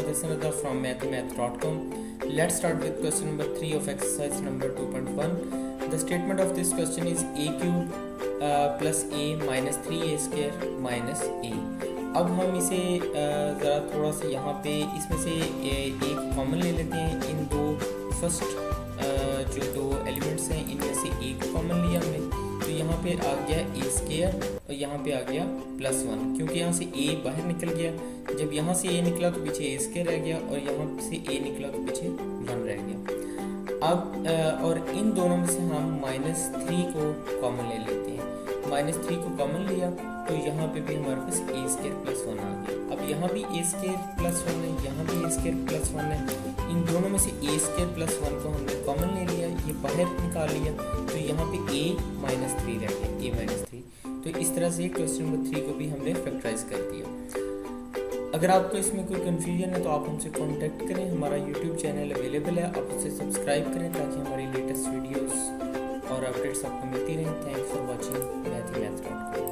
Muhammad Hassan from mathhimath.com. Let's start with question number 3 of exercise number 2.1. The statement of this question is a cube plus a minus 3a square minus a. अब हम इसे ज़रा थोड़ा सा यहाँ पे इसमें से एक कॉमन ले लेते हैं। इन दो फर्स्ट जो दो एलिमेंट्स हैं इनमें से एक कॉमन लिया हमने, तो यहाँ पे आ गया ए स्क्वायर और यहाँ पे आ गया +1, क्योंकि यहाँ से ए बाहर निकल गया। जब यहाँ से ए निकला तो पीछे ए स्क्वायर रह गया और यहाँ से ए निकला तो पीछे 1 रह गया। अब और इन दोनों में से हम -3 को कॉमन ले लेते हैं। -3 को कॉमन लिया तो यहाँ पे भी हमारे पास ए स्क्वायर +1 आ गया। अब यहाँ भी ए स्क्वायर +1 है, यहाँ भी ए स्क्वायर +1 है। इन दोनों में से ए स्क्वायर +1 को हमने कॉमन ले लिया, ये बाहर निकाल लिया, तो यहाँ पे a -3 रह गया, a -3। तो इस तरह से क्वेश्चन नंबर 3 को भी हमने फैक्टराइज कर दिया। अगर आपको इसमें कोई कन्फ्यूजन है तो आप हमसे कांटेक्ट करें। हमारा यूट्यूब चैनल अवेलेबल है, आप उसे सब्सक्राइब करें ताकि हमारी लेटेस्ट वीडियोस और अपडेट्स आपको मिलती रहें। Thanks for watching mathhimath.com।